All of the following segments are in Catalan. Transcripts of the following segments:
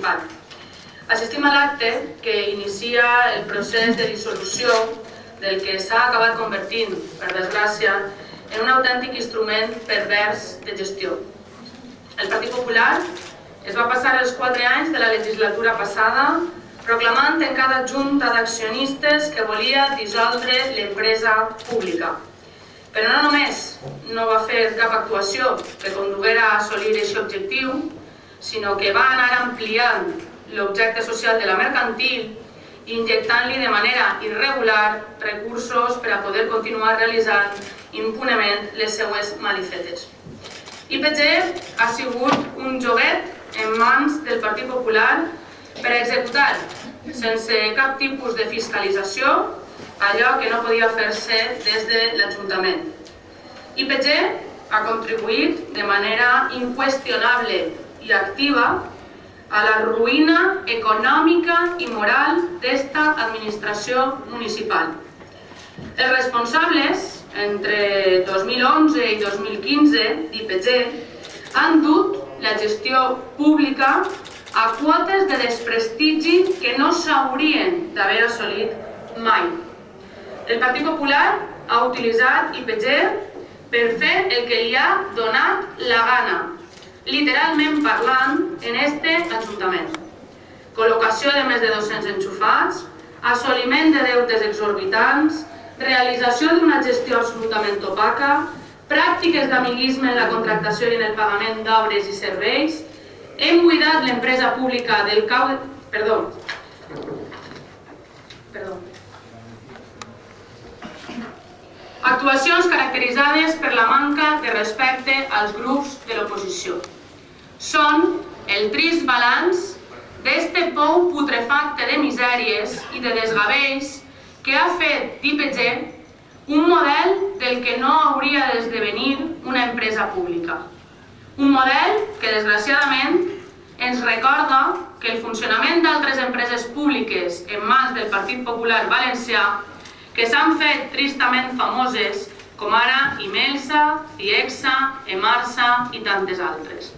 municipal. Assistim a l'acte que inicia el procés de dissolució del que s'ha acabat convertint, per desgràcia, en un autèntic instrument pervers de gestió. El Partit Popular es va passar els 4 anys de la legislatura passada proclamant en cada junta d'accionistes que volia dissoldre l'empresa pública. Però no només no va fer cap actuació que conduguera a assolir aquest objectiu, sinó que va anar ampliant l'objecte social de la mercantil i injectant-li de manera irregular recursos per a poder continuar realitzant impunement les seues malifetes. IPG ha sigut un joguet en mans del Partit Popular per a executar, sense cap tipus de fiscalització, allò que no podia fer-se des de l'Ajuntament. IPG ha contribuït de manera inqüestionable i activa a la ruïna econòmica i moral d'esta administració municipal. Els responsables, entre 2011 i 2015, d'IPG, han dut la gestió pública a quotes de desprestigi que no s'haurien d'haver assolit mai. El Partit Popular ha utilitzat IPG per fer el que li ha donat la gana, literalment parlant, en este Ajuntament. Col·locació de més de 200 enxufats, assoliment de deutes exorbitants, realització d'una gestió absolutament opaca, pràctiques d'amiguisme en la contractació i en el pagament d'obres i serveis, hem buidat l'empresa pública del cau... Perdó. Actuacions caracteritzades per la manca de respecte als grups de l'oposició. Són el trist balanç d'este pou putrefacte de misèries i de desgavells que ha fet d'IPG un model del que no hauria d'esdevenir una empresa pública. Un model que, desgraciadament, ens recorda que el funcionament d'altres empreses públiques en mans del Partit Popular Valencià que s'han fet tristament famoses, com ara Imelsa, Ciegsa, Emarsa i tantes altres.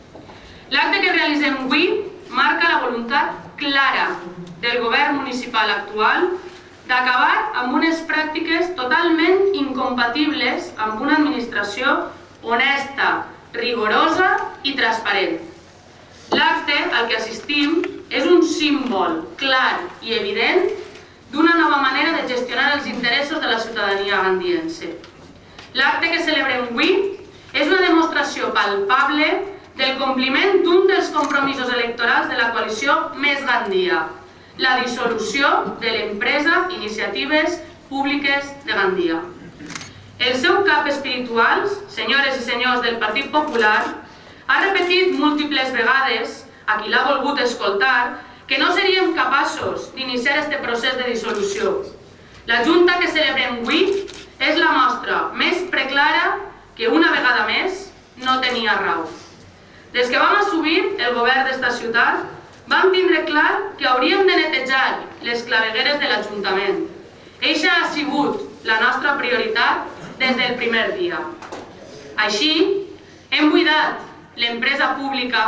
L'acte que realitzem avui marca la voluntat clara del govern municipal actual d'acabar amb unes pràctiques totalment incompatibles amb una administració honesta, rigorosa i transparent. L'acte al que assistim és un símbol clar i evident d'una nova manera de gestionar els interessos de la ciutadania gandiense. L'acte que celebrem avui és una demostració palpable del compliment d'un dels compromisos electorals de la coalició Més Gandia, la dissolució de l'empresa Iniciatives Públiques de Gandia. El seu cap espiritual, senyores i senyors del Partit Popular, ha repetit múltiples vegades, a qui l'ha volgut escoltar, que no seríem capaços d'iniciar aquest procés de dissolució. La Junta que celebrem avui és la mostra més preclara que una vegada més no tenia raó. Des que vam assumir el govern d'esta ciutat, vam tindre clar que hauríem de netejar les clavegueres de l'Ajuntament. Eixa ha sigut la nostra prioritat des del primer dia. Així, hem buidat l'empresa pública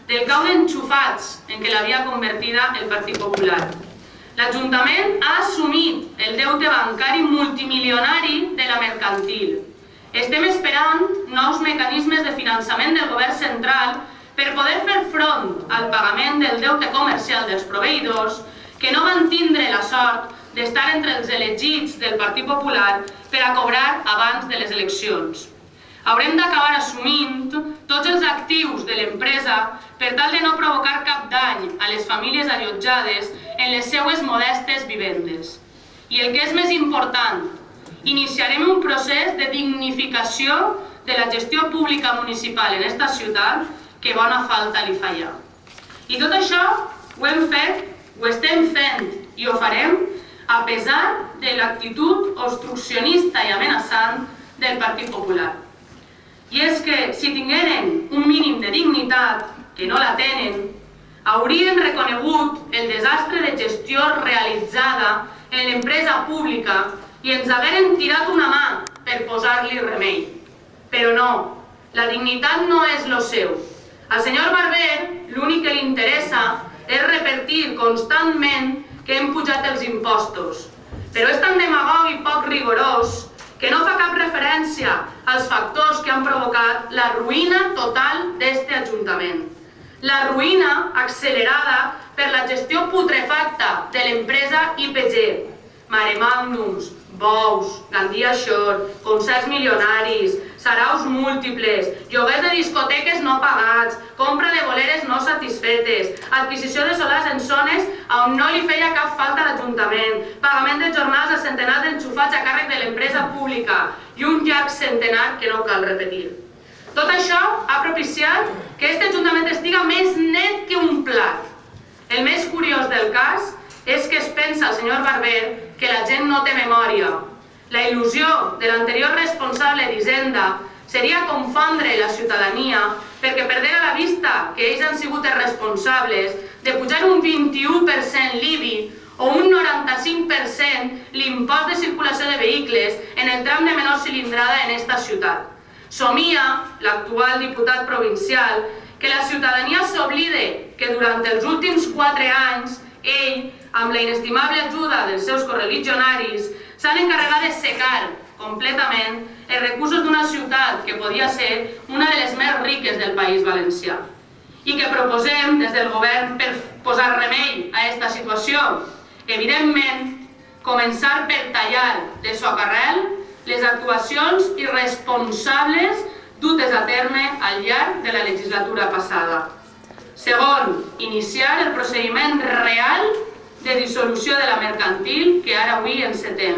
del cau d'enxufats en què l'havia convertida el Partit Popular. L'Ajuntament ha assumit el deute bancari multimilionari de la mercantil. Estem esperant nous mecanismes de finançament del govern central per poder fer front al pagament del deute comercial dels proveïdors que no van tindre la sort d'estar entre els elegits del Partit Popular per a cobrar abans de les eleccions. Haurem d'acabar assumint tots els actius de l'empresa per tal de no provocar cap dany a les famílies allotjades en les seues modestes vivendes. I el que és més important, iniciarem un procés de dignificació de la gestió pública municipal en esta ciutat que bona falta li fa ja. I tot això ho hem fet, ho estem fent i ho farem a pesar de l'actitud obstruccionista i amenaçant del Partit Popular. I és que si tingueren un mínim de dignitat, que no la tenen, haurien reconegut el desastre de gestió realitzada en l'empresa pública i ens hagueren tirat una mà per posar-li remei. Però no, la dignitat no és lo seu. Al senyor Barber l'únic que li interessa és constantment que hem pujat els impostos, però és tan demagog i poc rigorós que no fa cap referència als factors que han provocat la ruïna total d'este Ajuntament. La ruïna accelerada per la gestió putrefacta de l'empresa IPG, Maremagnums, Bous, Gandia Shore, concerts milionaris, saraus múltiples, lloguers de discoteques no pagats, compra de boleres no satisfetes, adquisició de solars en zones on no li feia cap falta a l'Ajuntament, pagament de jornals a centenars d'enxufats a càrrec de l'empresa pública i un llarg centenar que no cal repetir. Tot això ha propiciat que aquest Ajuntament estiga més net que un plat. El més curiós del cas és que es pensa el senyor Barber que la gent no té memòria. La il·lusió de l'anterior responsable d'Hisenda seria confondre la ciutadania perquè perdera la vista que ells han sigut els responsables de pujar un 21% l'IBI o un 95% l'impost de circulació de vehicles en el tram de menor cilindrada en esta ciutat. Somia l'actual diputat provincial que la ciutadania s'oblide que durant els últims 4 anys ell, amb la inestimable ajuda dels seus correligionaris, s'han encarregat de secar completament els recursos d'una ciutat que podia ser una de les més riques del País Valencià. I que proposem des del govern per posar remei a aquesta situació? Evidentment, començar per tallar de socarrel les actuacions irresponsables dutes a terme al llarg de la legislatura passada. Segon, iniciar el procediment real de dissolució de la mercantil que ara avui encetem.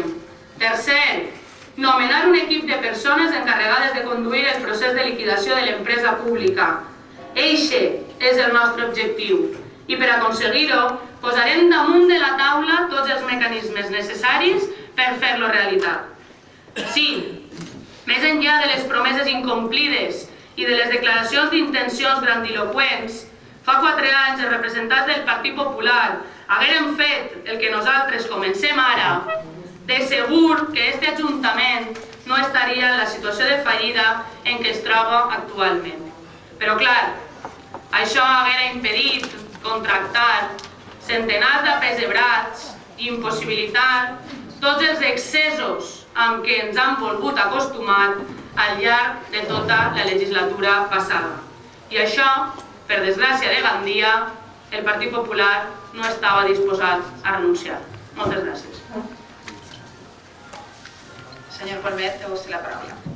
Tercer, nomenar un equip de persones encarregades de conduir el procés de liquidació de l'empresa pública. Eixe és el nostre objectiu i per aconseguir-ho posarem damunt de la taula tots els mecanismes necessaris per fer-lo realitat. Sí, més enllà de les promeses incomplides i de les declaracions d'intencions grandiloqüents, fa 4 anys els representants del Partit Popular hagueren fet el que nosaltres comencem ara, de segur que aquest Ajuntament no estaria en la situació de fallida en què es troba actualment. Però clar, això haguera impedit contractar centenars d'apesebrats i impossibilitar tots els excessos amb què ens han volgut acostumar al llarg de tota la legislatura passada. I això, per desgràcia de Gandia, el Partit Popular no estava disposat a renunciar. Moltes gràcies. Senyor Corbet, té vostè la paraula.